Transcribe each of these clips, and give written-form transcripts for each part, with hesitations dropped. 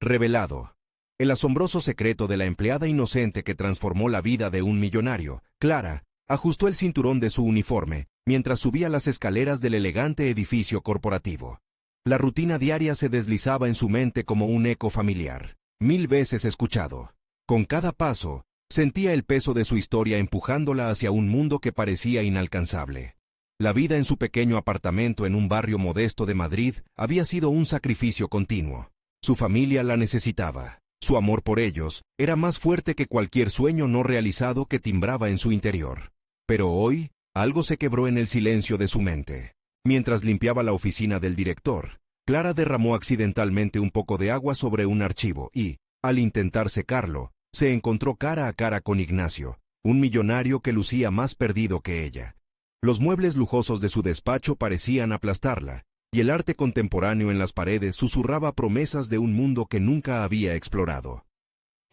Revelado. El asombroso secreto de la empleada inocente que transformó la vida de un millonario. Clara ajustó el cinturón de su uniforme mientras subía las escaleras del elegante edificio corporativo. La rutina diaria se deslizaba en su mente como un eco familiar, 1000 veces escuchado. Con cada paso, sentía el peso de su historia empujándola hacia un mundo que parecía inalcanzable. La vida en su pequeño apartamento en un barrio modesto de Madrid había sido un sacrificio continuo. Su familia la necesitaba. Su amor por ellos era más fuerte que cualquier sueño no realizado que timbraba en su interior. Pero hoy, algo se quebró en el silencio de su mente. Mientras limpiaba la oficina del director, Clara derramó accidentalmente un poco de agua sobre un archivo y, al intentar secarlo, se encontró cara a cara con Ignacio, un millonario que lucía más perdido que ella. Los muebles lujosos de su despacho parecían aplastarla, y el arte contemporáneo en las paredes susurraba promesas de un mundo que nunca había explorado.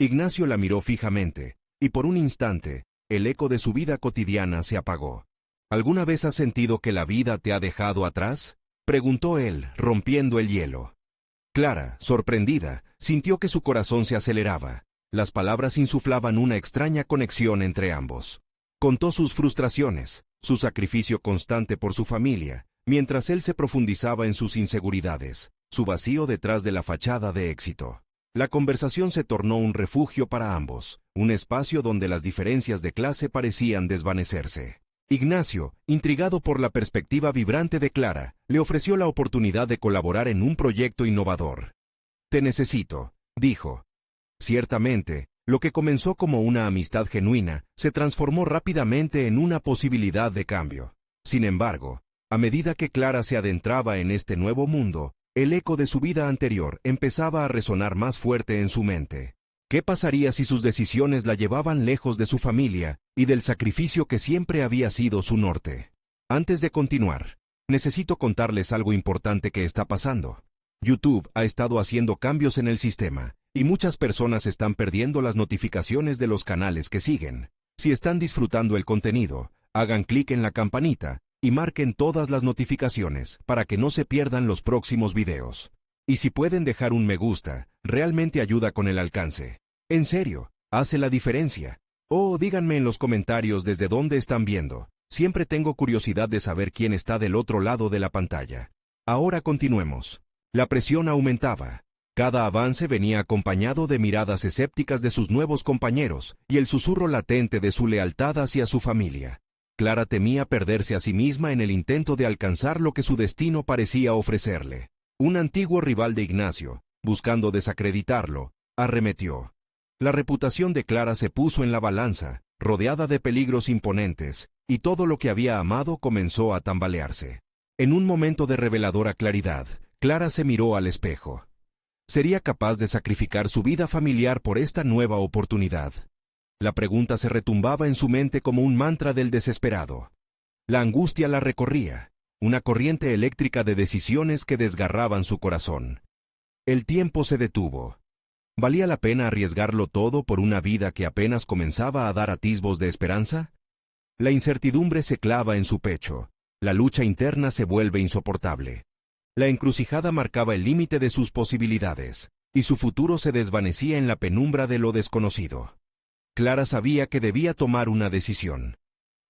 Ignacio la miró fijamente, y por un instante, el eco de su vida cotidiana se apagó. ¿Alguna vez has sentido que la vida te ha dejado atrás?, preguntó él, rompiendo el hielo. Clara, sorprendida, sintió que su corazón se aceleraba. Las palabras insuflaban una extraña conexión entre ambos. Contó sus frustraciones, su sacrificio constante por su familia, mientras él se profundizaba en sus inseguridades, su vacío detrás de la fachada de éxito. La conversación se tornó un refugio para ambos, un espacio donde las diferencias de clase parecían desvanecerse. Ignacio, intrigado por la perspectiva vibrante de Clara, le ofreció la oportunidad de colaborar en un proyecto innovador. «Te necesito», dijo. Ciertamente, lo que comenzó como una amistad genuina se transformó rápidamente en una posibilidad de cambio. Sin embargo, a medida que Clara se adentraba en este nuevo mundo, el eco de su vida anterior empezaba a resonar más fuerte en su mente. ¿Qué pasaría si sus decisiones la llevaban lejos de su familia y del sacrificio que siempre había sido su norte? Antes de continuar, necesito contarles algo importante que está pasando. YouTube ha estado haciendo cambios en el sistema, y muchas personas están perdiendo las notificaciones de los canales que siguen. Si están disfrutando el contenido, hagan clic en la campanita y marquen todas las notificaciones para que no se pierdan los próximos videos. Y si pueden dejar un me gusta, realmente ayuda con el alcance. En serio, hace la diferencia. Díganme en los comentarios desde dónde están viendo. Siempre tengo curiosidad de saber quién está del otro lado de la pantalla. Ahora continuemos. La presión aumentaba. Cada avance venía acompañado de miradas escépticas de sus nuevos compañeros y el susurro latente de su lealtad hacia su familia. Clara temía perderse a sí misma en el intento de alcanzar lo que su destino parecía ofrecerle. Un antiguo rival de Ignacio, buscando desacreditarlo, arremetió. La reputación de Clara se puso en la balanza, rodeada de peligros imponentes, y todo lo que había amado comenzó a tambalearse. En un momento de reveladora claridad, Clara se miró al espejo. ¿Sería capaz de sacrificar su vida familiar por esta nueva oportunidad? La pregunta se retumbaba en su mente como un mantra del desesperado. La angustia la recorría, una corriente eléctrica de decisiones que desgarraban su corazón. El tiempo se detuvo. ¿Valía la pena arriesgarlo todo por una vida que apenas comenzaba a dar atisbos de esperanza? La incertidumbre se clava en su pecho. La lucha interna se vuelve insoportable. La encrucijada marcaba el límite de sus posibilidades, y su futuro se desvanecía en la penumbra de lo desconocido. Clara sabía que debía tomar una decisión.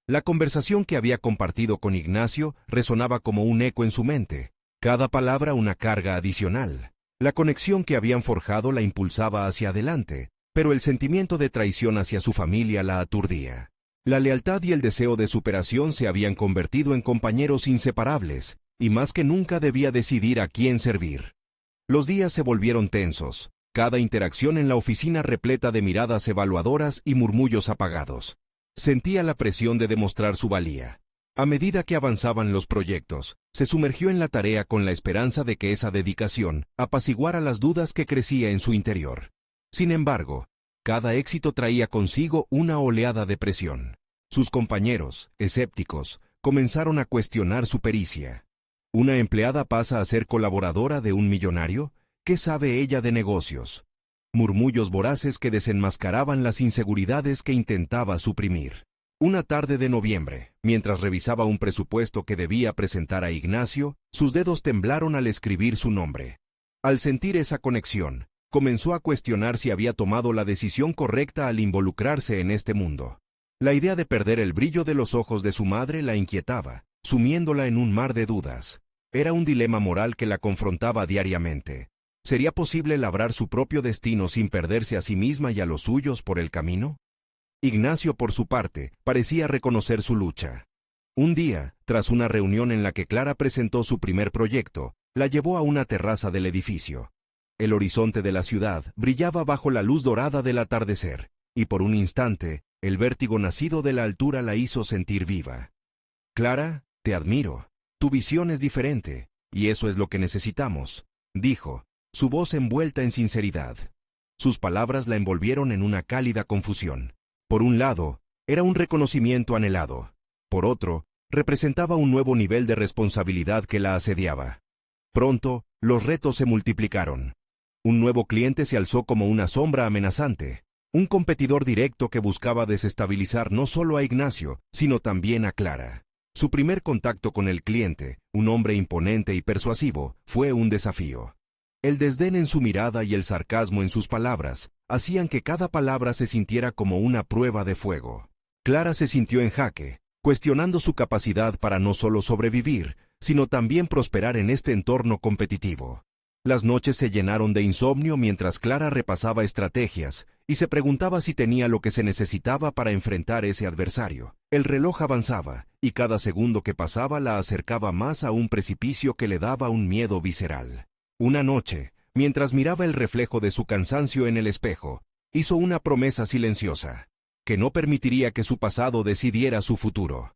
La conversación que había compartido con Ignacio resonaba como un eco en su mente, cada palabra una carga adicional. La conexión que habían forjado la impulsaba hacia adelante, pero el sentimiento de traición hacia su familia la aturdía. La lealtad y el deseo de superación se habían convertido en compañeros inseparables, y más que nunca debía decidir a quién servir. Los días se volvieron tensos, cada interacción en la oficina repleta de miradas evaluadoras y murmullos apagados. Sentía la presión de demostrar su valía. A medida que avanzaban los proyectos, se sumergió en la tarea con la esperanza de que esa dedicación apaciguara las dudas que crecía en su interior. Sin embargo, cada éxito traía consigo una oleada de presión. Sus compañeros, escépticos, comenzaron a cuestionar su pericia. ¿Una empleada pasa a ser colaboradora de un millonario? ¿Qué sabe ella de negocios? Murmullos voraces que desenmascaraban las inseguridades que intentaba suprimir. Una tarde de noviembre, mientras revisaba un presupuesto que debía presentar a Ignacio, sus dedos temblaron al escribir su nombre. Al sentir esa conexión, comenzó a cuestionar si había tomado la decisión correcta al involucrarse en este mundo. La idea de perder el brillo de los ojos de su madre la inquietaba, sumiéndola en un mar de dudas. Era un dilema moral que la confrontaba diariamente. ¿Sería posible labrar su propio destino sin perderse a sí misma y a los suyos por el camino? Ignacio, por su parte, parecía reconocer su lucha. Un día, tras una reunión en la que Clara presentó su primer proyecto, la llevó a una terraza del edificio. El horizonte de la ciudad brillaba bajo la luz dorada del atardecer, y por un instante, el vértigo nacido de la altura la hizo sentir viva. «Clara, te admiro. Tu visión es diferente, y eso es lo que necesitamos», dijo, su voz envuelta en sinceridad. Sus palabras la envolvieron en una cálida confusión. Por un lado, era un reconocimiento anhelado. Por otro, representaba un nuevo nivel de responsabilidad que la asediaba. Pronto, los retos se multiplicaron. Un nuevo cliente se alzó como una sombra amenazante, un competidor directo que buscaba desestabilizar no solo a Ignacio, sino también a Clara. Su primer contacto con el cliente, un hombre imponente y persuasivo, fue un desafío. El desdén en su mirada y el sarcasmo en sus palabras hacían que cada palabra se sintiera como una prueba de fuego. Clara se sintió en jaque, cuestionando su capacidad para no solo sobrevivir, sino también prosperar en este entorno competitivo. Las noches se llenaron de insomnio mientras Clara repasaba estrategias y se preguntaba si tenía lo que se necesitaba para enfrentar ese adversario. El reloj avanzaba, y cada segundo que pasaba la acercaba más a un precipicio que le daba un miedo visceral. Una noche, mientras miraba el reflejo de su cansancio en el espejo, hizo una promesa silenciosa, que no permitiría que su pasado decidiera su futuro.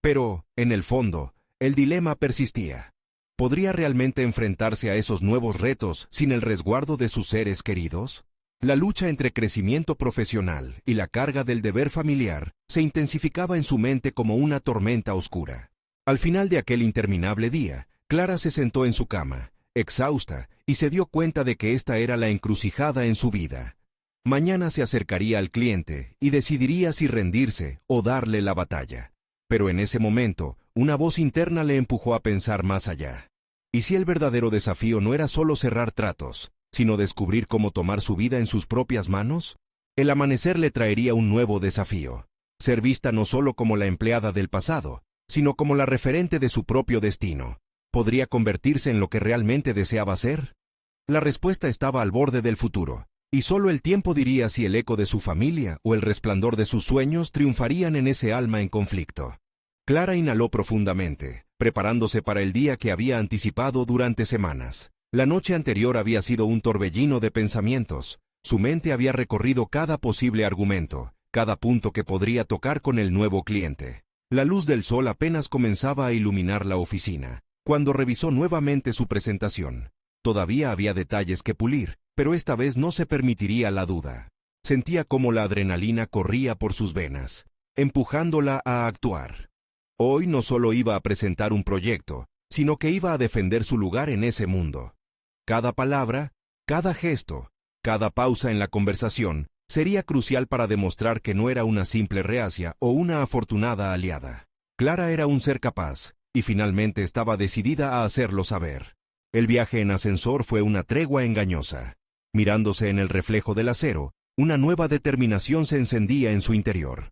Pero, en el fondo, el dilema persistía. ¿Podría realmente enfrentarse a esos nuevos retos sin el resguardo de sus seres queridos? La lucha entre crecimiento profesional y la carga del deber familiar se intensificaba en su mente como una tormenta oscura. Al final de aquel interminable día, Clara se sentó en su cama, exhausta, y se dio cuenta de que esta era la encrucijada en su vida. Mañana se acercaría al cliente y decidiría si rendirse o darle la batalla. Pero en ese momento, una voz interna le empujó a pensar más allá. ¿Y si el verdadero desafío no era solo cerrar tratos, sino descubrir cómo tomar su vida en sus propias manos? El amanecer le traería un nuevo desafío. Ser vista no solo como la empleada del pasado, sino como la referente de su propio destino. ¿Podría convertirse en lo que realmente deseaba ser? La respuesta estaba al borde del futuro, y solo el tiempo diría si el eco de su familia o el resplandor de sus sueños triunfarían en ese alma en conflicto. Clara inhaló profundamente, preparándose para el día que había anticipado durante semanas. La noche anterior había sido un torbellino de pensamientos. Su mente había recorrido cada posible argumento, cada punto que podría tocar con el nuevo cliente. La luz del sol apenas comenzaba a iluminar la oficina, cuando revisó nuevamente su presentación. Todavía había detalles que pulir, pero esta vez no se permitiría la duda. Sentía cómo la adrenalina corría por sus venas, empujándola a actuar. Hoy no solo iba a presentar un proyecto, sino que iba a defender su lugar en ese mundo. Cada palabra, cada gesto, cada pausa en la conversación sería crucial para demostrar que no era una simple reacia o una afortunada aliada. Clara era un ser capaz, y finalmente estaba decidida a hacerlo saber. El viaje en ascensor fue una tregua engañosa. Mirándose en el reflejo del acero, una nueva determinación se encendía en su interior.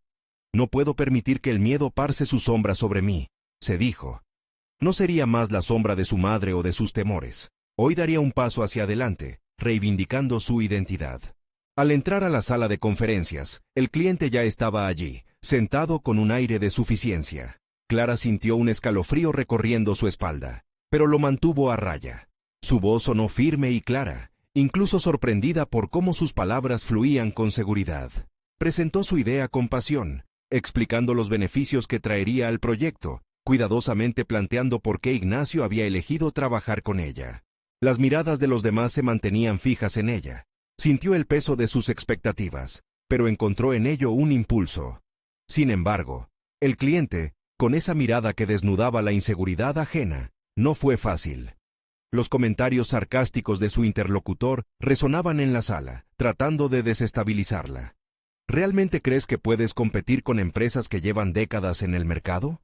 «No puedo permitir que el miedo parse su sombra sobre mí», se dijo. No sería más la sombra de su madre o de sus temores. Hoy daría un paso hacia adelante, reivindicando su identidad. Al entrar a la sala de conferencias, el cliente ya estaba allí, sentado con un aire de suficiencia. Clara sintió un escalofrío recorriendo su espalda, pero lo mantuvo a raya. Su voz sonó firme y clara, incluso sorprendida por cómo sus palabras fluían con seguridad. Presentó su idea con pasión, explicando los beneficios que traería al proyecto, cuidadosamente planteando por qué Ignacio había elegido trabajar con ella. Las miradas de los demás se mantenían fijas en ella. Sintió el peso de sus expectativas, pero encontró en ello un impulso. Sin embargo, el cliente, con esa mirada que desnudaba la inseguridad ajena, no fue fácil. Los comentarios sarcásticos de su interlocutor resonaban en la sala, tratando de desestabilizarla. ¿Realmente crees que puedes competir con empresas que llevan décadas en el mercado?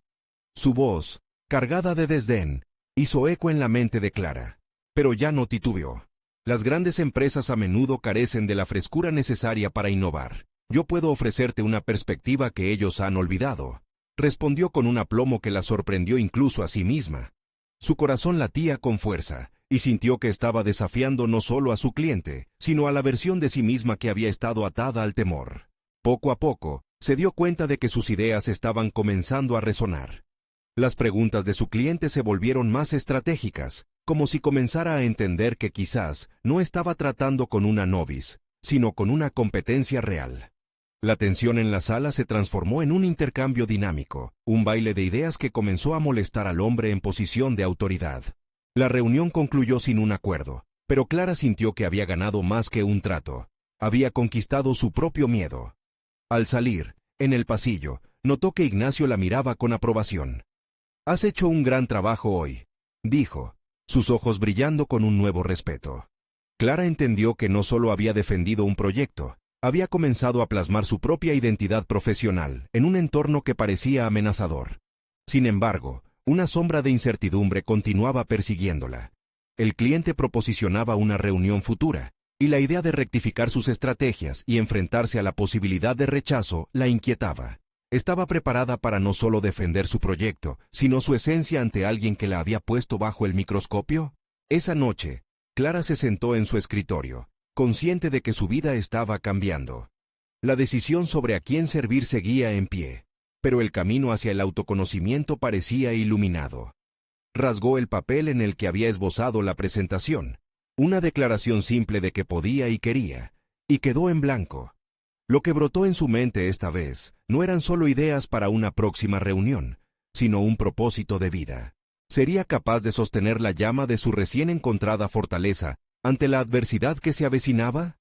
Su voz, cargada de desdén, hizo eco en la mente de Clara, pero ya no titubeó. Las grandes empresas a menudo carecen de la frescura necesaria para innovar. Yo puedo ofrecerte una perspectiva que ellos han olvidado. Respondió con un aplomo que la sorprendió incluso a sí misma. Su corazón latía con fuerza, y sintió que estaba desafiando no solo a su cliente, sino a la versión de sí misma que había estado atada al temor. Poco a poco, se dio cuenta de que sus ideas estaban comenzando a resonar. Las preguntas de su cliente se volvieron más estratégicas, como si comenzara a entender que quizás no estaba tratando con una novice, sino con una competencia real. La tensión en la sala se transformó en un intercambio dinámico, un baile de ideas que comenzó a molestar al hombre en posición de autoridad. La reunión concluyó sin un acuerdo, pero Clara sintió que había ganado más que un trato. Había conquistado su propio miedo. Al salir, en el pasillo, notó que Ignacio la miraba con aprobación. «Has hecho un gran trabajo hoy», dijo, sus ojos brillando con un nuevo respeto. Clara entendió que no solo había defendido un proyecto, había comenzado a plasmar su propia identidad profesional en un entorno que parecía amenazador. Sin embargo, una sombra de incertidumbre continuaba persiguiéndola. El cliente proposicionaba una reunión futura, y la idea de rectificar sus estrategias y enfrentarse a la posibilidad de rechazo la inquietaba. Estaba preparada para no solo defender su proyecto, sino su esencia ante alguien que la había puesto bajo el microscopio. Esa noche, Clara se sentó en su escritorio, consciente de que su vida estaba cambiando. La decisión sobre a quién servir seguía en pie, pero el camino hacia el autoconocimiento parecía iluminado. Rasgó el papel en el que había esbozado la presentación, una declaración simple de que podía y quería, y quedó en blanco. Lo que brotó en su mente esta vez no eran solo ideas para una próxima reunión, sino un propósito de vida. ¿Sería capaz de sostener la llama de su recién encontrada fortaleza ante la adversidad que se avecinaba?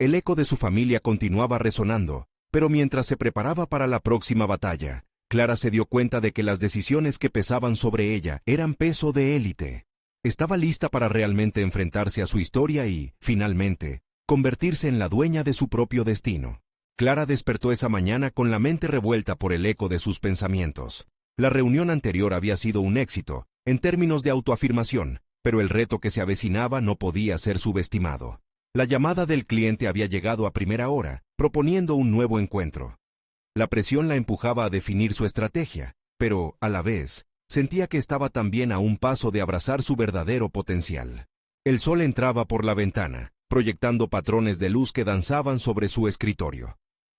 El eco de su familia continuaba resonando, pero mientras se preparaba para la próxima batalla, Clara se dio cuenta de que las decisiones que pesaban sobre ella eran peso de élite. Estaba lista para realmente enfrentarse a su historia y, finalmente, convertirse en la dueña de su propio destino. Clara despertó esa mañana con la mente revuelta por el eco de sus pensamientos. La reunión anterior había sido un éxito, en términos de autoafirmación, pero el reto que se avecinaba no podía ser subestimado. La llamada del cliente había llegado a primera hora, proponiendo un nuevo encuentro. La presión la empujaba a definir su estrategia, pero, a la vez, sentía que estaba también a un paso de abrazar su verdadero potencial. El sol entraba por la ventana, proyectando patrones de luz que danzaban sobre su escritorio.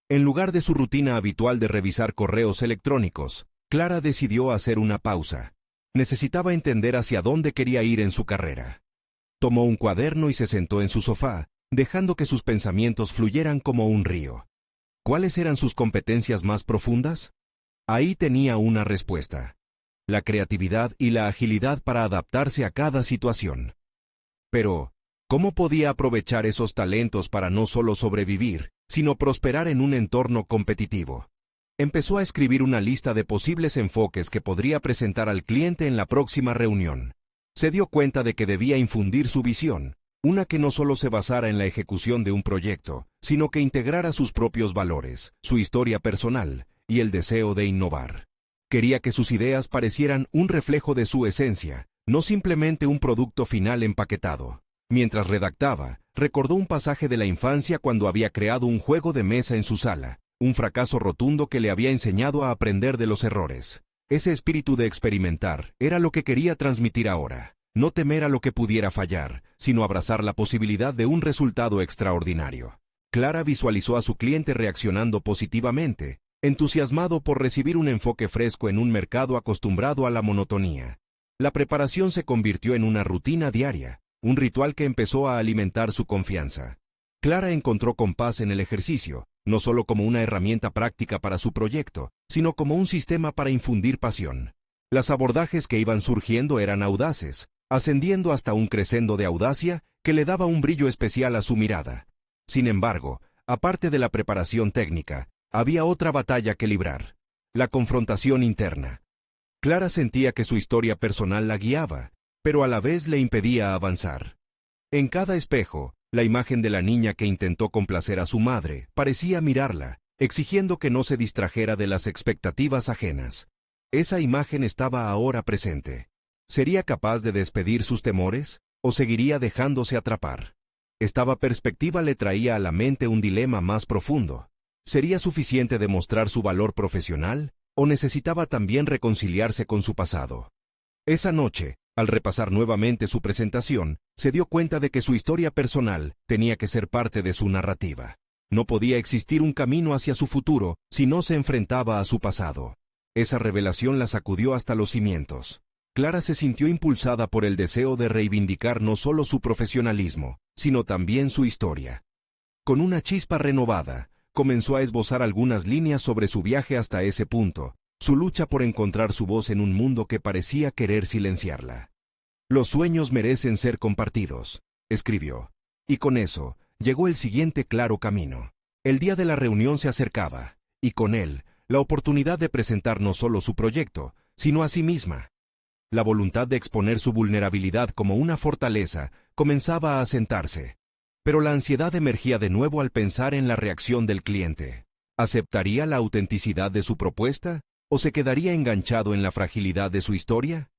En lugar de su rutina habitual de revisar correos electrónicos, Clara decidió hacer una pausa. Necesitaba entender hacia dónde quería ir en su carrera. Tomó un cuaderno y se sentó en su sofá, dejando que sus pensamientos fluyeran como un río. ¿Cuáles eran sus competencias más profundas? Ahí tenía una respuesta: la creatividad y la agilidad para adaptarse a cada situación. Pero, ¿cómo podía aprovechar esos talentos para no solo sobrevivir, sino prosperar en un entorno competitivo? Empezó a escribir una lista de posibles enfoques que podría presentar al cliente en la próxima reunión. Se dio cuenta de que debía infundir su visión, una que no solo se basara en la ejecución de un proyecto, sino que integrara sus propios valores, su historia personal y el deseo de innovar. Quería que sus ideas parecieran un reflejo de su esencia, no simplemente un producto final empaquetado. Mientras redactaba, recordó un pasaje de la infancia cuando había creado un juego de mesa en su sala, un fracaso rotundo que le había enseñado a aprender de los errores. Ese espíritu de experimentar era lo que quería transmitir ahora. No temer a lo que pudiera fallar, sino abrazar la posibilidad de un resultado extraordinario. Clara visualizó a su cliente reaccionando positivamente, entusiasmado por recibir un enfoque fresco en un mercado acostumbrado a la monotonía. La preparación se convirtió en una rutina diaria, un ritual que empezó a alimentar su confianza. Clara encontró compás en el ejercicio, no solo como una herramienta práctica para su proyecto, sino como un sistema para infundir pasión. Los abordajes que iban surgiendo eran audaces, ascendiendo hasta un crescendo de audacia que le daba un brillo especial a su mirada. Sin embargo, aparte de la preparación técnica, había otra batalla que librar: la confrontación interna. Clara sentía que su historia personal la guiaba, pero a la vez le impedía avanzar. En cada espejo, la imagen de la niña que intentó complacer a su madre parecía mirarla, exigiendo que no se distrajera de las expectativas ajenas. Esa imagen estaba ahora presente. ¿Sería capaz de despedir sus temores, o seguiría dejándose atrapar? Esta perspectiva le traía a la mente un dilema más profundo. ¿Sería suficiente demostrar su valor profesional, o necesitaba también reconciliarse con su pasado? Esa noche, al repasar nuevamente su presentación, se dio cuenta de que su historia personal tenía que ser parte de su narrativa. No podía existir un camino hacia su futuro si no se enfrentaba a su pasado. Esa revelación la sacudió hasta los cimientos. Clara se sintió impulsada por el deseo de reivindicar no solo su profesionalismo, sino también su historia. Con una chispa renovada, comenzó a esbozar algunas líneas sobre su viaje hasta ese punto, su lucha por encontrar su voz en un mundo que parecía querer silenciarla. «Los sueños merecen ser compartidos», escribió. Y con eso, llegó el siguiente claro camino. El día de la reunión se acercaba, y con él, la oportunidad de presentar no solo su proyecto, sino a sí misma. La voluntad de exponer su vulnerabilidad como una fortaleza comenzaba a asentarse. Pero la ansiedad emergía de nuevo al pensar en la reacción del cliente. ¿Aceptaría la autenticidad de su propuesta, o se quedaría enganchado en la fragilidad de su historia?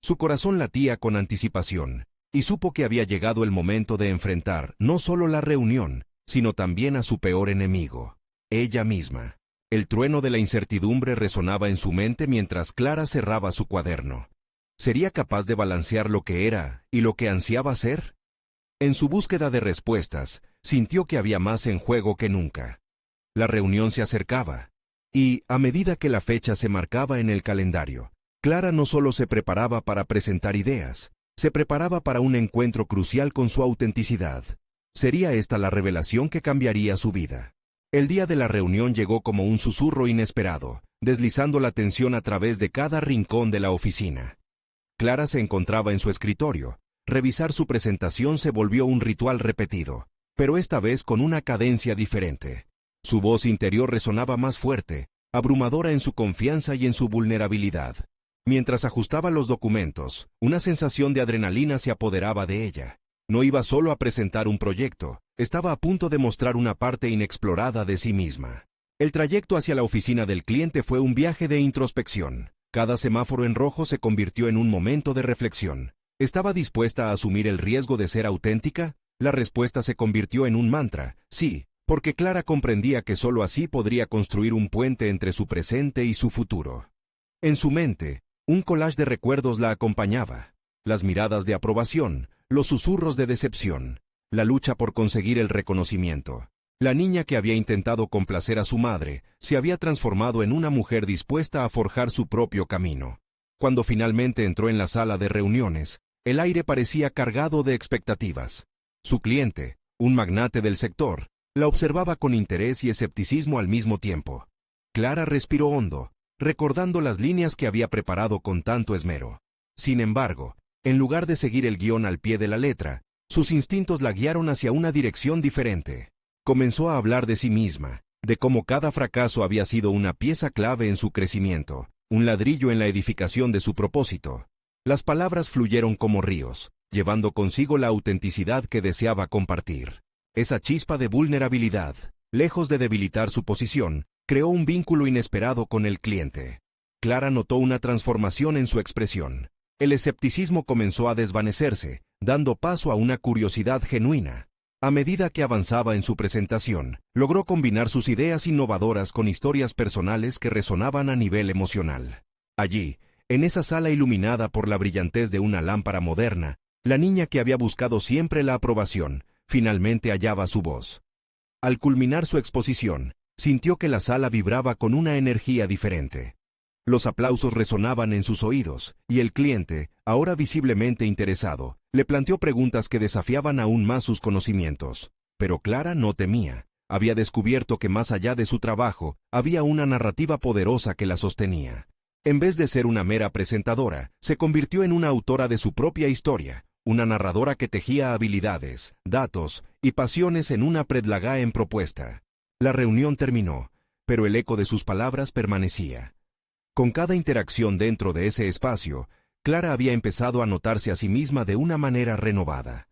Su corazón latía con anticipación, y supo que había llegado el momento de enfrentar no solo la reunión, sino también a su peor enemigo, ella misma. El trueno de la incertidumbre resonaba en su mente mientras Clara cerraba su cuaderno. ¿Sería capaz de balancear lo que era y lo que ansiaba ser? En su búsqueda de respuestas, sintió que había más en juego que nunca. La reunión se acercaba, y, a medida que la fecha se marcaba en el calendario, Clara no solo se preparaba para presentar ideas, se preparaba para un encuentro crucial con su autenticidad. Sería esta la revelación que cambiaría su vida. El día de la reunión llegó como un susurro inesperado, deslizando la tensión a través de cada rincón de la oficina. Clara se encontraba en su escritorio. Revisar su presentación se volvió un ritual repetido, pero esta vez con una cadencia diferente. Su voz interior resonaba más fuerte, abrumadora en su confianza y en su vulnerabilidad. Mientras ajustaba los documentos, una sensación de adrenalina se apoderaba de ella. No iba solo a presentar un proyecto, estaba a punto de mostrar una parte inexplorada de sí misma. El trayecto hacia la oficina del cliente fue un viaje de introspección. Cada semáforo en rojo se convirtió en un momento de reflexión. ¿Estaba dispuesta a asumir el riesgo de ser auténtica? La respuesta se convirtió en un mantra, sí, porque Clara comprendía que sólo así podría construir un puente entre su presente y su futuro. En su mente, un collage de recuerdos la acompañaba. Las miradas de aprobación, los susurros de decepción, la lucha por conseguir el reconocimiento. La niña que había intentado complacer a su madre se había transformado en una mujer dispuesta a forjar su propio camino. Cuando finalmente entró en la sala de reuniones, el aire parecía cargado de expectativas. Su cliente, un magnate del sector, la observaba con interés y escepticismo al mismo tiempo. Clara respiró hondo, recordando las líneas que había preparado con tanto esmero. Sin embargo, en lugar de seguir el guión al pie de la letra, sus instintos la guiaron hacia una dirección diferente. Comenzó a hablar de sí misma, de cómo cada fracaso había sido una pieza clave en su crecimiento, un ladrillo en la edificación de su propósito. Las palabras fluyeron como ríos, llevando consigo la autenticidad que deseaba compartir. Esa chispa de vulnerabilidad, lejos de debilitar su posición, creó un vínculo inesperado con el cliente. Clara notó una transformación en su expresión. El escepticismo comenzó a desvanecerse, dando paso a una curiosidad genuina. A medida que avanzaba en su presentación, logró combinar sus ideas innovadoras con historias personales que resonaban a nivel emocional. Allí, en esa sala iluminada por la brillantez de una lámpara moderna, la niña que había buscado siempre la aprobación, finalmente hallaba su voz. Al culminar su exposición, sintió que la sala vibraba con una energía diferente. Los aplausos resonaban en sus oídos, y el cliente, ahora visiblemente interesado, le planteó preguntas que desafiaban aún más sus conocimientos. Pero Clara no temía. Había descubierto que más allá de su trabajo, había una narrativa poderosa que la sostenía. En vez de ser una mera presentadora, se convirtió en una autora de su propia historia, una narradora que tejía habilidades, datos y pasiones en una predlagaen propuesta. La reunión terminó, pero el eco de sus palabras permanecía. Con cada interacción dentro de ese espacio, Clara había empezado a notarse a sí misma de una manera renovada.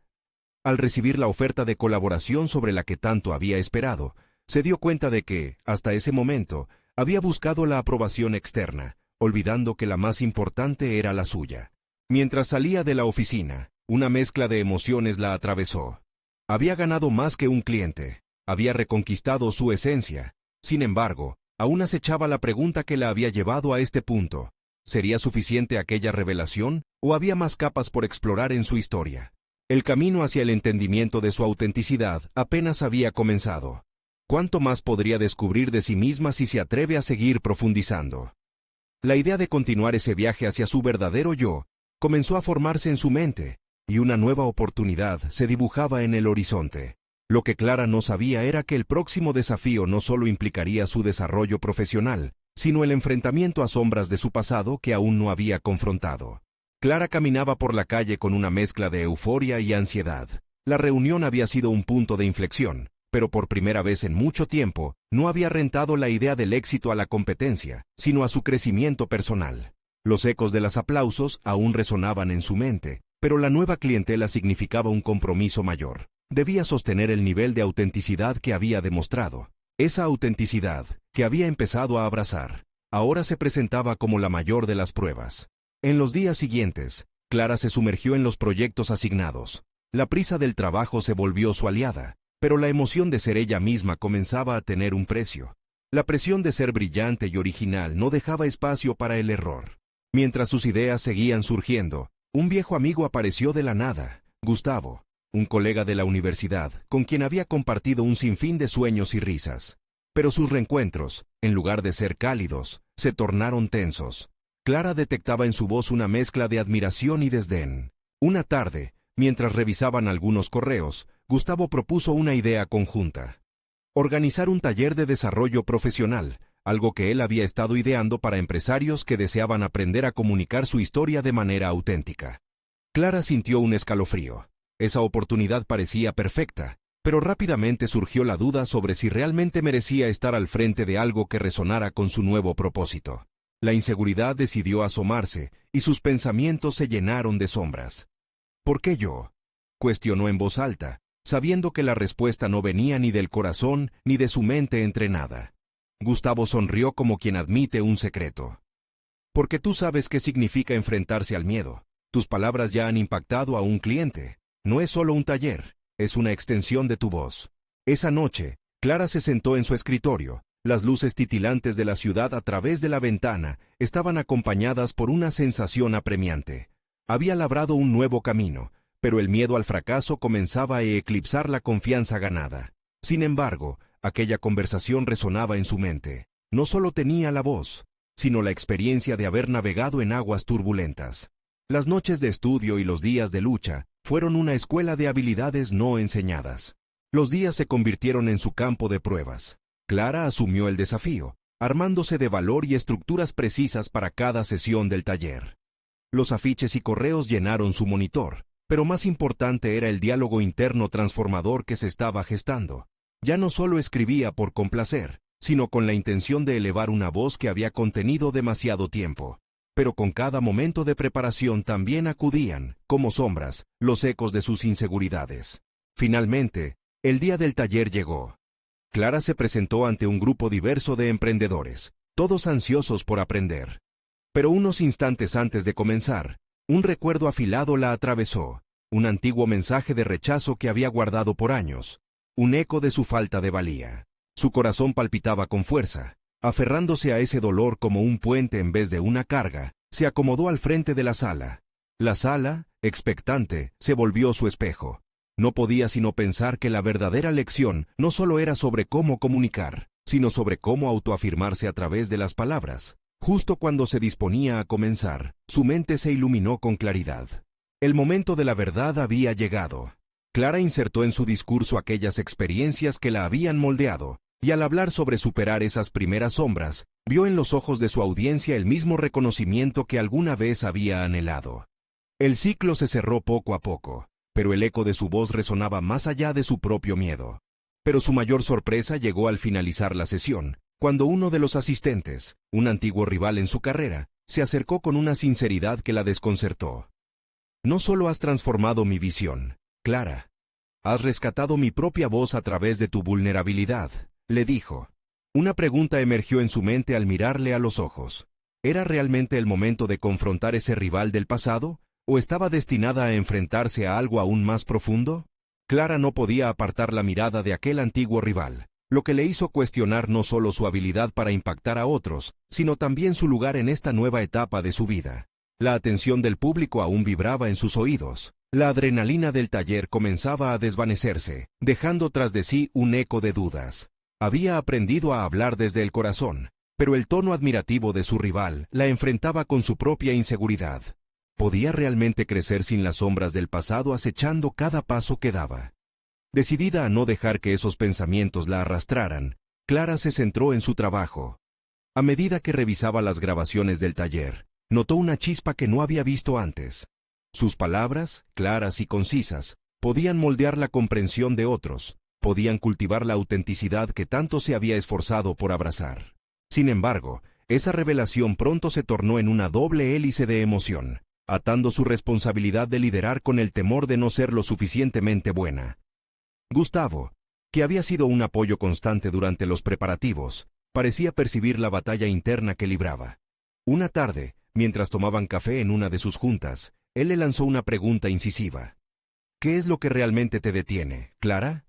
Al recibir la oferta de colaboración sobre la que tanto había esperado, se dio cuenta de que, hasta ese momento, había buscado la aprobación externa, olvidando que la más importante era la suya. Mientras salía de la oficina, una mezcla de emociones la atravesó. Había ganado más que un cliente. Había reconquistado su esencia. Sin embargo, aún acechaba la pregunta que la había llevado a este punto. ¿Sería suficiente aquella revelación o había más capas por explorar en su historia? El camino hacia el entendimiento de su autenticidad apenas había comenzado. ¿Cuánto más podría descubrir de sí misma si se atreve a seguir profundizando? La idea de continuar ese viaje hacia su verdadero yo comenzó a formarse en su mente, y una nueva oportunidad se dibujaba en el horizonte. Lo que Clara no sabía era que el próximo desafío no solo implicaría su desarrollo profesional, sino el enfrentamiento a sombras de su pasado que aún no había confrontado. Clara caminaba por la calle con una mezcla de euforia y ansiedad. La reunión había sido un punto de inflexión, pero por primera vez en mucho tiempo, no había rentado la idea del éxito a la competencia, sino a su crecimiento personal. Los ecos de los aplausos aún resonaban en su mente, pero la nueva clientela significaba un compromiso mayor. Debía sostener el nivel de autenticidad que había demostrado. Esa autenticidad, que había empezado a abrazar, ahora se presentaba como la mayor de las pruebas. En los días siguientes, Clara se sumergió en los proyectos asignados. La prisa del trabajo se volvió su aliada, pero la emoción de ser ella misma comenzaba a tener un precio. La presión de ser brillante y original no dejaba espacio para el error. Mientras sus ideas seguían surgiendo, un viejo amigo apareció de la nada, Gustavo, un colega de la universidad, con quien había compartido un sinfín de sueños y risas. Pero sus reencuentros, en lugar de ser cálidos, se tornaron tensos. Clara detectaba en su voz una mezcla de admiración y desdén. Una tarde, mientras revisaban algunos correos, Gustavo propuso una idea conjunta. Organizar un taller de desarrollo profesional, algo que él había estado ideando para empresarios que deseaban aprender a comunicar su historia de manera auténtica. Clara sintió un escalofrío. Esa oportunidad parecía perfecta, pero rápidamente surgió la duda sobre si realmente merecía estar al frente de algo que resonara con su nuevo propósito. La inseguridad decidió asomarse, y sus pensamientos se llenaron de sombras. ¿Por qué yo?, cuestionó en voz alta, sabiendo que la respuesta no venía ni del corazón ni de su mente entrenada. Gustavo sonrió como quien admite un secreto. Porque tú sabes qué significa enfrentarse al miedo. Tus palabras ya han impactado a un cliente. No es solo un taller, es una extensión de tu voz. Esa noche, Clara se sentó en su escritorio. Las luces titilantes de la ciudad a través de la ventana estaban acompañadas por una sensación apremiante. Había labrado un nuevo camino, pero el miedo al fracaso comenzaba a eclipsar la confianza ganada. Sin embargo, aquella conversación resonaba en su mente. No solo tenía la voz, sino la experiencia de haber navegado en aguas turbulentas. Las noches de estudio y los días de lucha fueron una escuela de habilidades no enseñadas. Los días se convirtieron en su campo de pruebas. Clara asumió el desafío, armándose de valor y estructuras precisas para cada sesión del taller. Los afiches y correos llenaron su monitor, pero más importante era el diálogo interno transformador que se estaba gestando. Ya no solo escribía por complacer, sino con la intención de elevar una voz que había contenido demasiado tiempo. Pero con cada momento de preparación también acudían, como sombras, los ecos de sus inseguridades. Finalmente, el día del taller llegó. Clara se presentó ante un grupo diverso de emprendedores, todos ansiosos por aprender. Pero unos instantes antes de comenzar, un recuerdo afilado la atravesó, un antiguo mensaje de rechazo que había guardado por años, un eco de su falta de valía. Su corazón palpitaba con fuerza. Aferrándose a ese dolor como un puente en vez de una carga, se acomodó al frente de la sala. La sala, expectante, se volvió su espejo. No podía sino pensar que la verdadera lección no solo era sobre cómo comunicar, sino sobre cómo autoafirmarse a través de las palabras. Justo cuando se disponía a comenzar, su mente se iluminó con claridad. El momento de la verdad había llegado. Clara insertó en su discurso aquellas experiencias que la habían moldeado, y al hablar sobre superar esas primeras sombras, vio en los ojos de su audiencia el mismo reconocimiento que alguna vez había anhelado. El ciclo se cerró poco a poco, pero el eco de su voz resonaba más allá de su propio miedo. Pero su mayor sorpresa llegó al finalizar la sesión, cuando uno de los asistentes, un antiguo rival en su carrera, se acercó con una sinceridad que la desconcertó. No solo has transformado mi visión, Clara. Has rescatado mi propia voz a través de tu vulnerabilidad, le dijo. Una pregunta emergió en su mente al mirarle a los ojos. ¿Era realmente el momento de confrontar ese rival del pasado, o estaba destinada a enfrentarse a algo aún más profundo? Clara no podía apartar la mirada de aquel antiguo rival, lo que le hizo cuestionar no solo su habilidad para impactar a otros, sino también su lugar en esta nueva etapa de su vida. La atención del público aún vibraba en sus oídos. La adrenalina del taller comenzaba a desvanecerse, dejando tras de sí un eco de dudas. Había aprendido a hablar desde el corazón, pero el tono admirativo de su rival la enfrentaba con su propia inseguridad. ¿Podía realmente crecer sin las sombras del pasado acechando cada paso que daba? Decidida a no dejar que esos pensamientos la arrastraran, Clara se centró en su trabajo. A medida que revisaba las grabaciones del taller, notó una chispa que no había visto antes. Sus palabras, claras y concisas, podían moldear la comprensión de otros, podían cultivar la autenticidad que tanto se había esforzado por abrazar. Sin embargo, esa revelación pronto se tornó en una doble hélice de emoción, atando su responsabilidad de liderar con el temor de no ser lo suficientemente buena. Gustavo, que había sido un apoyo constante durante los preparativos, parecía percibir la batalla interna que libraba. Una tarde, mientras tomaban café en una de sus juntas, él le lanzó una pregunta incisiva. ¿Qué es lo que realmente te detiene, Clara?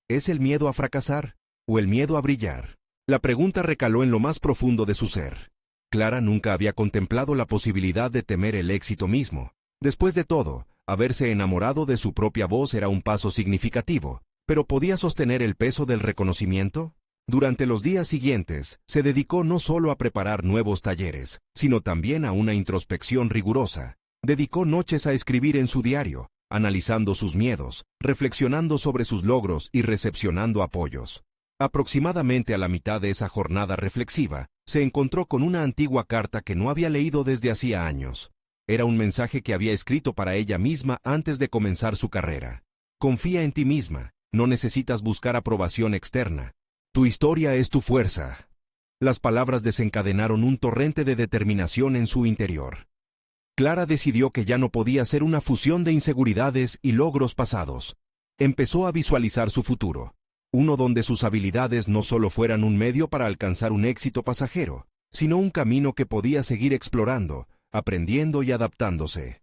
¿Es el miedo a fracasar o el miedo a brillar? La pregunta recaló en lo más profundo de su ser. Clara nunca había contemplado la posibilidad de temer el éxito mismo. Después de todo, haberse enamorado de su propia voz era un paso significativo, pero ¿podía sostener el peso del reconocimiento? Durante los días siguientes, se dedicó no solo a preparar nuevos talleres, sino también a una introspección rigurosa. Dedicó noches a escribir en su diario, analizando sus miedos, reflexionando sobre sus logros y recepcionando apoyos. Aproximadamente a la mitad de esa jornada reflexiva, se encontró con una antigua carta que no había leído desde hacía años. Era un mensaje que había escrito para ella misma antes de comenzar su carrera. Confía en ti misma, no necesitas buscar aprobación externa. Tu historia es tu fuerza. Las palabras desencadenaron un torrente de determinación en su interior. Clara decidió que ya no podía ser una fusión de inseguridades y logros pasados. Empezó a visualizar su futuro, uno donde sus habilidades no solo fueran un medio para alcanzar un éxito pasajero, sino un camino que podía seguir explorando, aprendiendo y adaptándose.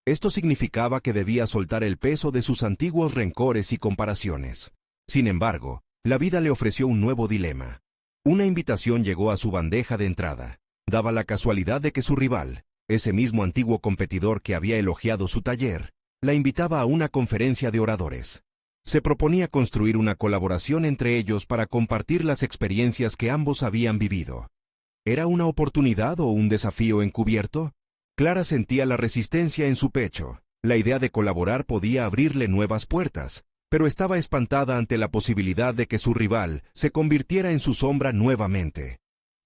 Esto significaba que debía soltar el peso de sus antiguos rencores y comparaciones. Sin embargo, la vida le ofreció un nuevo dilema. Una invitación llegó a su bandeja de entrada. Daba la casualidad de que su rival, ese mismo antiguo competidor que había elogiado su taller, la invitaba a una conferencia de oradores. Se proponía construir una colaboración entre ellos para compartir las experiencias que ambos habían vivido. ¿Era una oportunidad o un desafío encubierto? Clara sentía la resistencia en su pecho. La idea de colaborar podía abrirle nuevas puertas, pero estaba espantada ante la posibilidad de que su rival se convirtiera en su sombra nuevamente.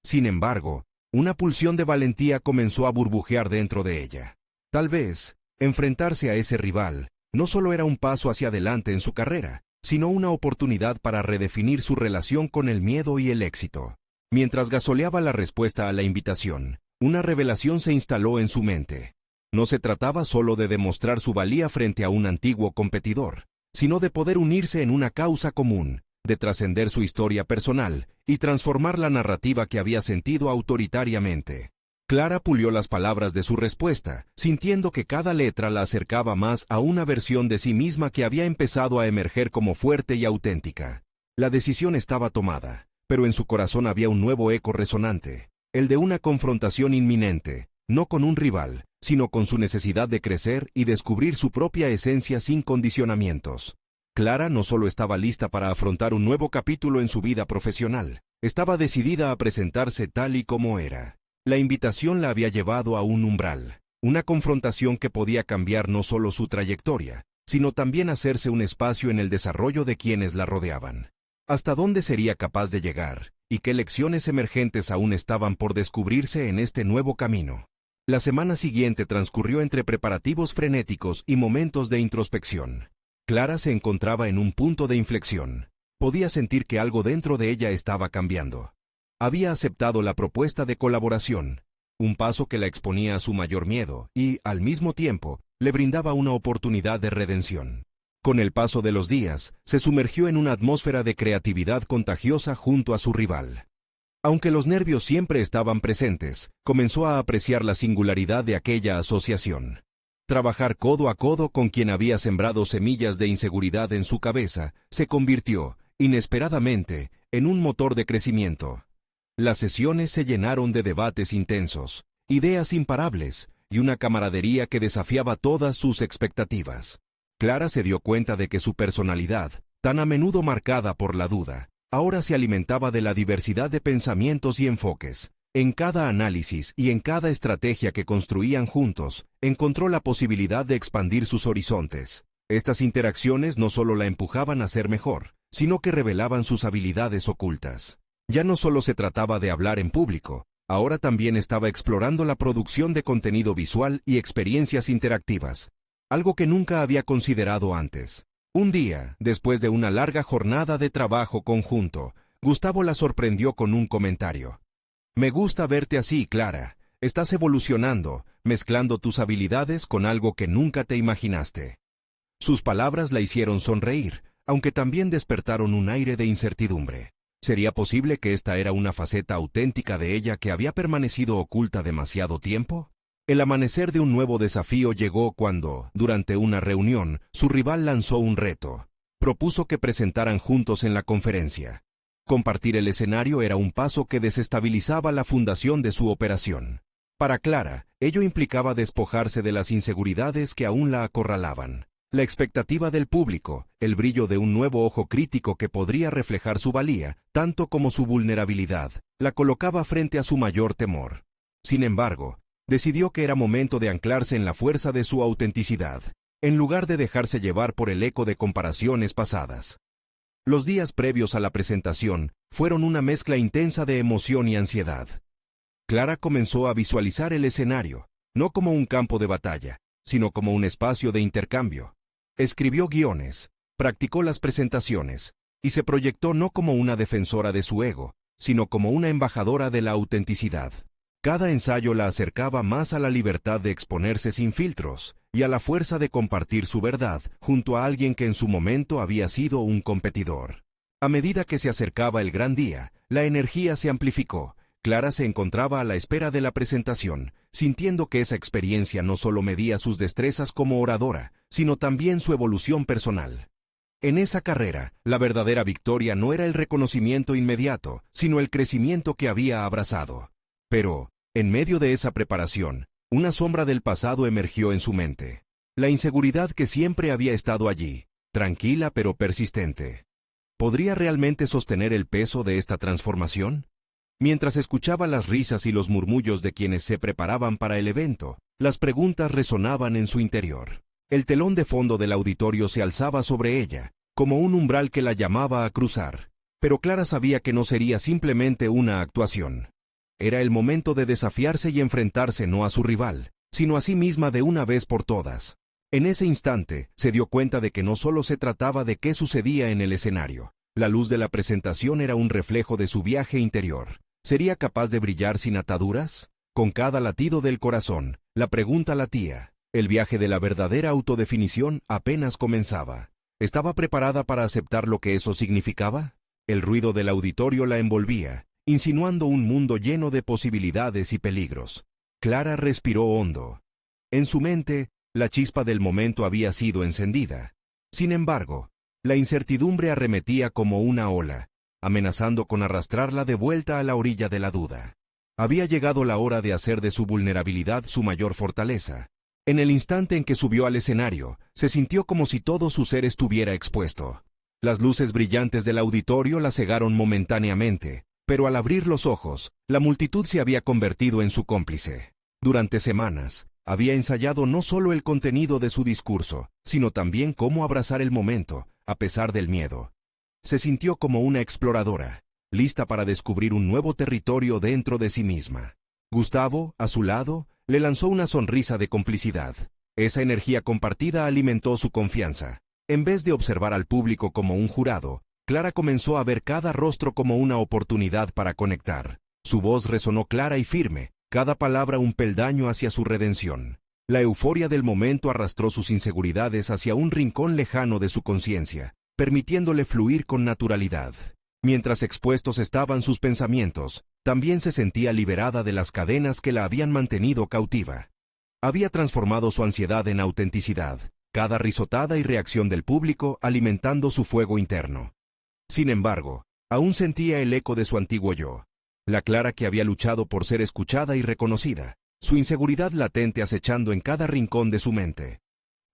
Sin embargo, una pulsión de valentía comenzó a burbujear dentro de ella. Tal vez, enfrentarse a ese rival no solo era un paso hacia adelante en su carrera, sino una oportunidad para redefinir su relación con el miedo y el éxito. Mientras gasoleaba la respuesta a la invitación, una revelación se instaló en su mente. No se trataba solo de demostrar su valía frente a un antiguo competidor, sino de poder unirse en una causa común, de trascender su historia personal y transformar la narrativa que había sentido autoritariamente. Clara pulió las palabras de su respuesta, sintiendo que cada letra la acercaba más a una versión de sí misma que había empezado a emerger como fuerte y auténtica. La decisión estaba tomada, pero en su corazón había un nuevo eco resonante, el de una confrontación inminente, no con un rival, sino con su necesidad de crecer y descubrir su propia esencia sin condicionamientos. Clara no solo estaba lista para afrontar un nuevo capítulo en su vida profesional, estaba decidida a presentarse tal y como era. La invitación la había llevado a un umbral, una confrontación que podía cambiar no solo su trayectoria, sino también hacerse un espacio en el desarrollo de quienes la rodeaban. ¿Hasta dónde sería capaz de llegar, y qué lecciones emergentes aún estaban por descubrirse en este nuevo camino? La semana siguiente transcurrió entre preparativos frenéticos y momentos de introspección. Clara se encontraba en un punto de inflexión. Podía sentir que algo dentro de ella estaba cambiando. Había aceptado la propuesta de colaboración, un paso que la exponía a su mayor miedo y, al mismo tiempo, le brindaba una oportunidad de redención. Con el paso de los días, se sumergió en una atmósfera de creatividad contagiosa junto a su rival. Aunque los nervios siempre estaban presentes, comenzó a apreciar la singularidad de aquella asociación. Trabajar codo a codo con quien había sembrado semillas de inseguridad en su cabeza se convirtió, inesperadamente, en un motor de crecimiento. Las sesiones se llenaron de debates intensos, ideas imparables y una camaradería que desafiaba todas sus expectativas. Clara se dio cuenta de que su personalidad, tan a menudo marcada por la duda, ahora se alimentaba de la diversidad de pensamientos y enfoques. En cada análisis y en cada estrategia que construían juntos, encontró la posibilidad de expandir sus horizontes. Estas interacciones no solo la empujaban a ser mejor, sino que revelaban sus habilidades ocultas. Ya no solo se trataba de hablar en público, ahora también estaba explorando la producción de contenido visual y experiencias interactivas, algo que nunca había considerado antes. Un día, después de una larga jornada de trabajo conjunto, Gustavo la sorprendió con un comentario. «Me gusta verte así, Clara. Estás evolucionando, mezclando tus habilidades con algo que nunca te imaginaste». Sus palabras la hicieron sonreír, aunque también despertaron un aire de incertidumbre. ¿Sería posible que esta era una faceta auténtica de ella que había permanecido oculta demasiado tiempo? El amanecer de un nuevo desafío llegó cuando, durante una reunión, su rival lanzó un reto. Propuso que presentaran juntos en la conferencia. Compartir el escenario era un paso que desestabilizaba la fundación de su operación. Para Clara, ello implicaba despojarse de las inseguridades que aún la acorralaban. La expectativa del público, el brillo de un nuevo ojo crítico que podría reflejar su valía, tanto como su vulnerabilidad, la colocaba frente a su mayor temor. Sin embargo, decidió que era momento de anclarse en la fuerza de su autenticidad, en lugar de dejarse llevar por el eco de comparaciones pasadas. Los días previos a la presentación fueron una mezcla intensa de emoción y ansiedad. Clara comenzó a visualizar el escenario, no como un campo de batalla, sino como un espacio de intercambio. Escribió guiones, practicó las presentaciones, y se proyectó no como una defensora de su ego, sino como una embajadora de la autenticidad. Cada ensayo la acercaba más a la libertad de exponerse sin filtros, y a la fuerza de compartir su verdad junto a alguien que en su momento había sido un competidor. A medida que se acercaba el gran día, la energía se amplificó. Clara se encontraba a la espera de la presentación, sintiendo que esa experiencia no solo medía sus destrezas como oradora, sino también su evolución personal. En esa carrera, la verdadera victoria no era el reconocimiento inmediato, sino el crecimiento que había abrazado. Pero, en medio de esa preparación, una sombra del pasado emergió en su mente. La inseguridad que siempre había estado allí, tranquila pero persistente. ¿Podría realmente sostener el peso de esta transformación? Mientras escuchaba las risas y los murmullos de quienes se preparaban para el evento, las preguntas resonaban en su interior. El telón de fondo del auditorio se alzaba sobre ella, como un umbral que la llamaba a cruzar. Pero Clara sabía que no sería simplemente una actuación. Era el momento de desafiarse y enfrentarse no a su rival, sino a sí misma de una vez por todas. En ese instante, se dio cuenta de que no solo se trataba de qué sucedía en el escenario. La luz de la presentación era un reflejo de su viaje interior. ¿Sería capaz de brillar sin ataduras? Con cada latido del corazón, la pregunta latía. El viaje de la verdadera autodefinición apenas comenzaba. ¿Estaba preparada para aceptar lo que eso significaba? El ruido del auditorio la envolvía, insinuando un mundo lleno de posibilidades y peligros. Clara respiró hondo. En su mente, la chispa del momento había sido encendida. Sin embargo, la incertidumbre arremetía como una ola, amenazando con arrastrarla de vuelta a la orilla de la duda. Había llegado la hora de hacer de su vulnerabilidad su mayor fortaleza. En el instante en que subió al escenario, se sintió como si todo su ser estuviera expuesto. Las luces brillantes del auditorio la cegaron momentáneamente, pero al abrir los ojos, la multitud se había convertido en su cómplice. Durante semanas, había ensayado no solo el contenido de su discurso, sino también cómo abrazar el momento, a pesar del miedo. Se sintió como una exploradora, lista para descubrir un nuevo territorio dentro de sí misma. Gustavo, a su lado, le lanzó una sonrisa de complicidad. Esa energía compartida alimentó su confianza. En vez de observar al público como un jurado, Clara comenzó a ver cada rostro como una oportunidad para conectar. Su voz resonó clara y firme, cada palabra un peldaño hacia su redención. La euforia del momento arrastró sus inseguridades hacia un rincón lejano de su conciencia, permitiéndole fluir con naturalidad. Mientras expuestos estaban sus pensamientos, también se sentía liberada de las cadenas que la habían mantenido cautiva. había transformado su ansiedad en autenticidad, cada risotada y reacción del público alimentando su fuego interno. Sin embargo, aún sentía el eco de su antiguo yo, la Clara que había luchado por ser escuchada y reconocida, su inseguridad latente acechando en cada rincón de su mente.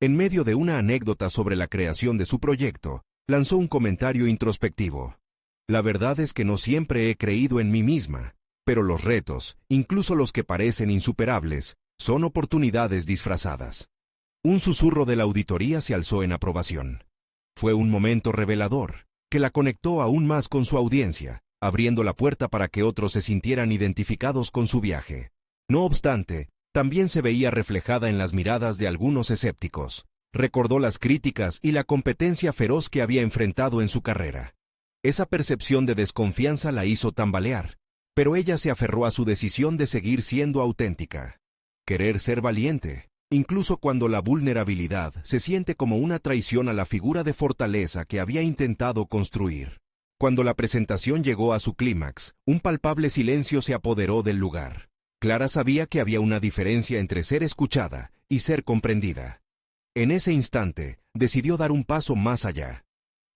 En medio de una anécdota sobre la creación de su proyecto, lanzó un comentario introspectivo. La verdad es que no siempre he creído en mí misma, pero los retos, incluso los que parecen insuperables, son oportunidades disfrazadas. Un susurro de la auditoría se alzó en aprobación. Fue un momento revelador, que la conectó aún más con su audiencia, abriendo la puerta para que otros se sintieran identificados con su viaje. No obstante, también se veía reflejada en las miradas de algunos escépticos. Recordó las críticas y la competencia feroz que había enfrentado en su carrera. Esa percepción de desconfianza la hizo tambalear, pero ella se aferró a su decisión de seguir siendo auténtica. Querer ser valiente, incluso cuando la vulnerabilidad se siente como una traición a la figura de fortaleza que había intentado construir. Cuando la presentación llegó a su clímax, un palpable silencio se apoderó del lugar. Clara sabía que había una diferencia entre ser escuchada y ser comprendida. En ese instante, decidió dar un paso más allá.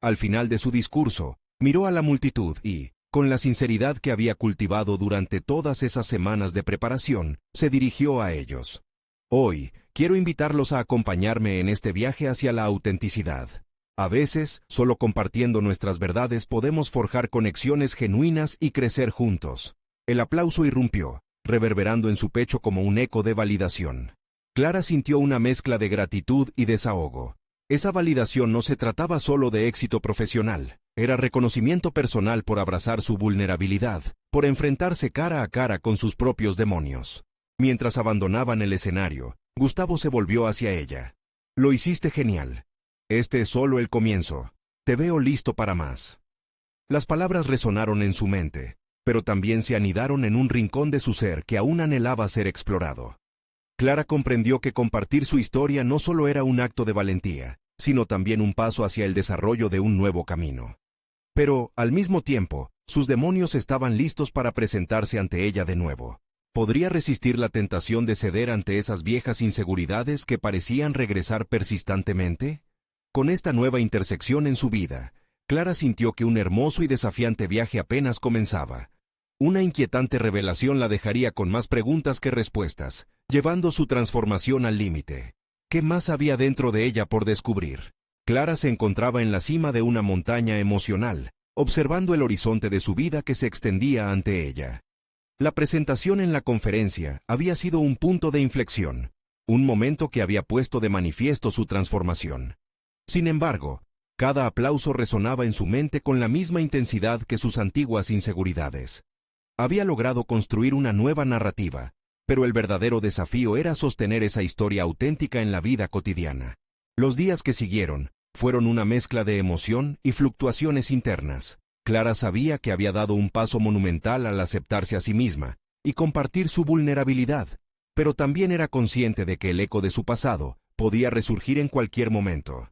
Al final de su discurso, miró a la multitud y, con la sinceridad que había cultivado durante todas esas semanas de preparación, se dirigió a ellos. Hoy, quiero invitarlos a acompañarme en este viaje hacia la autenticidad. A veces, solo compartiendo nuestras verdades podemos forjar conexiones genuinas y crecer juntos. El aplauso irrumpió, reverberando en su pecho como un eco de validación. Clara sintió una mezcla de gratitud y desahogo. Esa validación no se trataba solo de éxito profesional, era reconocimiento personal por abrazar su vulnerabilidad, por enfrentarse cara a cara con sus propios demonios. Mientras abandonaban el escenario, Gustavo se volvió hacia ella. Lo hiciste genial. Este es solo el comienzo. Te veo listo para más. Las palabras resonaron en su mente, pero también se anidaron en un rincón de su ser que aún anhelaba ser explorado. Clara comprendió que compartir su historia no solo era un acto de valentía, sino también un paso hacia el desarrollo de un nuevo camino. Pero, al mismo tiempo, sus demonios estaban listos para presentarse ante ella de nuevo. ¿Podría resistir la tentación de ceder ante esas viejas inseguridades que parecían regresar persistentemente? Con esta nueva intersección en su vida, Clara sintió que un hermoso y desafiante viaje apenas comenzaba. Una inquietante revelación la dejaría con más preguntas que respuestas, llevando su transformación al límite. ¿Qué más había dentro de ella por descubrir? Clara se encontraba en la cima de una montaña emocional, observando el horizonte de su vida que se extendía ante ella. La presentación en la conferencia había sido un punto de inflexión, un momento que había puesto de manifiesto su transformación. Sin embargo, cada aplauso resonaba en su mente con la misma intensidad que sus antiguas inseguridades. Había logrado construir una nueva narrativa, pero el verdadero desafío era sostener esa historia auténtica en la vida cotidiana. Los días que siguieron fueron una mezcla de emoción y fluctuaciones internas. Clara sabía que había dado un paso monumental al aceptarse a sí misma y compartir su vulnerabilidad, pero también era consciente de que el eco de su pasado podía resurgir en cualquier momento.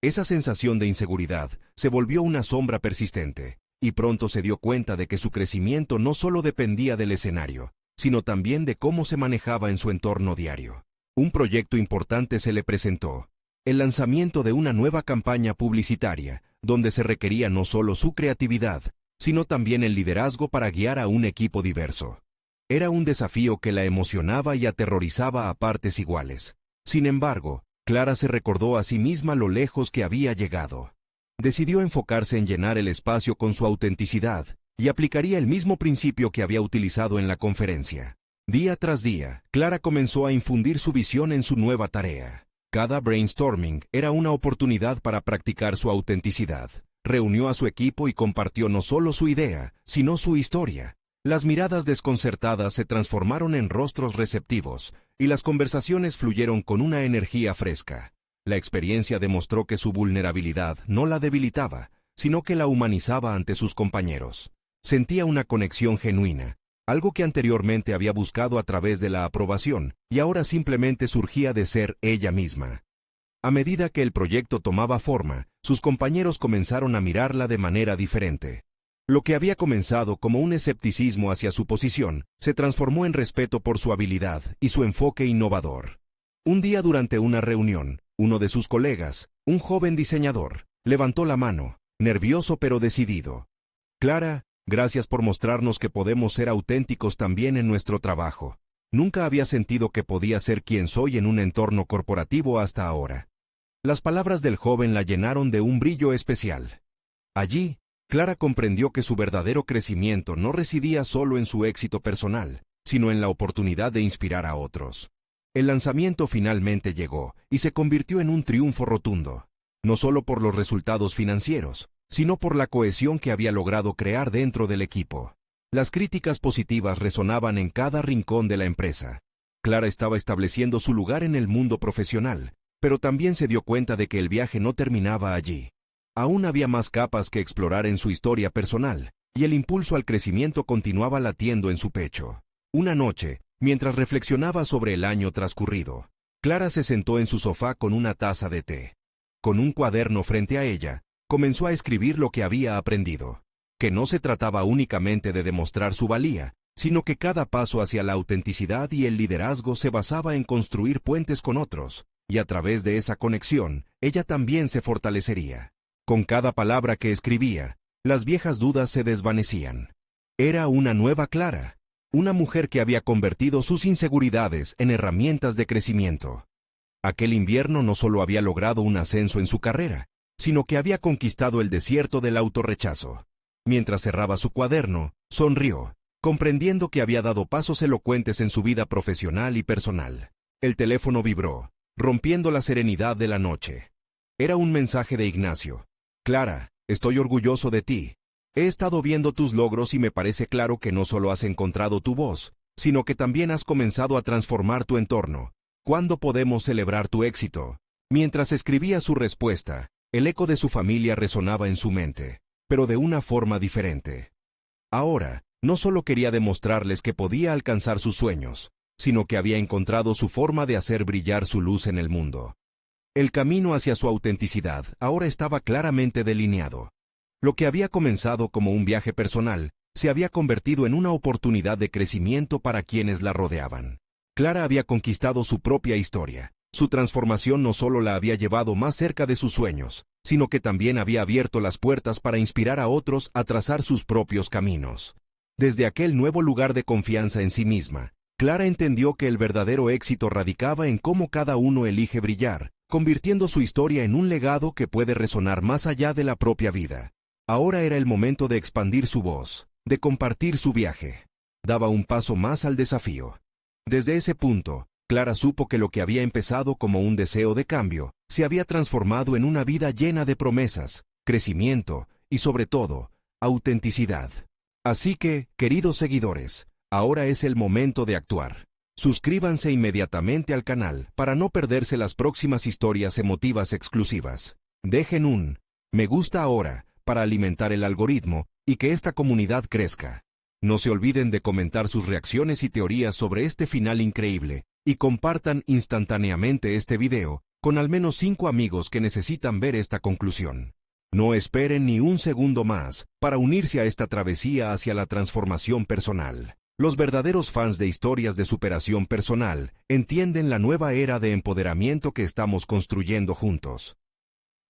Esa sensación de inseguridad se volvió una sombra persistente, y pronto se dio cuenta de que su crecimiento no solo dependía del escenario, sino también de cómo se manejaba en su entorno diario. Un proyecto importante se le presentó: el lanzamiento de una nueva campaña publicitaria, donde se requería no solo su creatividad, sino también el liderazgo para guiar a un equipo diverso. Era un desafío que la emocionaba y aterrorizaba a partes iguales. Sin embargo, Clara se recordó a sí misma lo lejos que había llegado. Decidió enfocarse en llenar el espacio con su autenticidad, y aplicaría el mismo principio que había utilizado en la conferencia. Día tras día, Clara comenzó a infundir su visión en su nueva tarea. Cada brainstorming era una oportunidad para practicar su autenticidad. Reunió a su equipo y compartió no solo su idea, sino su historia. Las miradas desconcertadas se transformaron en rostros receptivos, y las conversaciones fluyeron con una energía fresca. La experiencia demostró que su vulnerabilidad no la debilitaba, sino que la humanizaba ante sus compañeros. Sentía una conexión genuina, algo que anteriormente había buscado a través de la aprobación, y ahora simplemente surgía de ser ella misma. A medida que el proyecto tomaba forma, sus compañeros comenzaron a mirarla de manera diferente. Lo que había comenzado como un escepticismo hacia su posición, se transformó en respeto por su habilidad y su enfoque innovador. Un día durante una reunión, uno de sus colegas, un joven diseñador, levantó la mano, nervioso pero decidido. Clara, gracias por mostrarnos que podemos ser auténticos también en nuestro trabajo. Nunca había sentido que podía ser quien soy en un entorno corporativo hasta ahora. Las palabras del joven la llenaron de un brillo especial. Allí, Clara comprendió que su verdadero crecimiento no residía solo en su éxito personal, sino en la oportunidad de inspirar a otros. El lanzamiento finalmente llegó y se convirtió en un triunfo rotundo, no solo por los resultados financieros, sino por la cohesión que había logrado crear dentro del equipo. Las críticas positivas resonaban en cada rincón de la empresa. Clara estaba estableciendo su lugar en el mundo profesional, pero también se dio cuenta de que el viaje no terminaba allí. Aún había más capas que explorar en su historia personal, y el impulso al crecimiento continuaba latiendo en su pecho. Una noche, mientras reflexionaba sobre el año transcurrido, Clara se sentó en su sofá con una taza de té. Con un cuaderno frente a ella, comenzó a escribir lo que había aprendido. Que no se trataba únicamente de demostrar su valía, sino que cada paso hacia la autenticidad y el liderazgo se basaba en construir puentes con otros, y a través de esa conexión, ella también se fortalecería. Con cada palabra que escribía, las viejas dudas se desvanecían. Era una nueva Clara, una mujer que había convertido sus inseguridades en herramientas de crecimiento. Aquel invierno no solo había logrado un ascenso en su carrera, sino que había conquistado el desierto del autorrechazo. Mientras cerraba su cuaderno, sonrió, comprendiendo que había dado pasos elocuentes en su vida profesional y personal. El teléfono vibró, rompiendo la serenidad de la noche. Era un mensaje de Ignacio. Clara, estoy orgulloso de ti. He estado viendo tus logros y me parece claro que no solo has encontrado tu voz, sino que también has comenzado a transformar tu entorno. ¿Cuándo podemos celebrar tu éxito? Mientras escribía su respuesta, el eco de su familia resonaba en su mente, pero de una forma diferente. Ahora, no solo quería demostrarles que podía alcanzar sus sueños, sino que había encontrado su forma de hacer brillar su luz en el mundo. El camino hacia su autenticidad ahora estaba claramente delineado. Lo que había comenzado como un viaje personal, se había convertido en una oportunidad de crecimiento para quienes la rodeaban. Clara había conquistado su propia historia. Su transformación no solo la había llevado más cerca de sus sueños, sino que también había abierto las puertas para inspirar a otros a trazar sus propios caminos. Desde aquel nuevo lugar de confianza en sí misma, Clara entendió que el verdadero éxito radicaba en cómo cada uno elige brillar, convirtiendo su historia en un legado que puede resonar más allá de la propia vida. Ahora era el momento de expandir su voz, de compartir su viaje. Daba un paso más al desafío. Desde ese punto, Clara supo que lo que había empezado como un deseo de cambio, se había transformado en una vida llena de promesas, crecimiento y, sobre todo, autenticidad. Así que, queridos seguidores, ahora es el momento de actuar. Suscríbanse inmediatamente al canal para no perderse las próximas historias emotivas exclusivas. Dejen un me gusta ahora para alimentar el algoritmo y que esta comunidad crezca. No se olviden de comentar sus reacciones y teorías sobre este final increíble y compartan instantáneamente este video con al menos 5 amigos que necesitan ver esta conclusión. No esperen ni un segundo más para unirse a esta travesía hacia la transformación personal. Los verdaderos fans de historias de superación personal entienden la nueva era de empoderamiento que estamos construyendo juntos.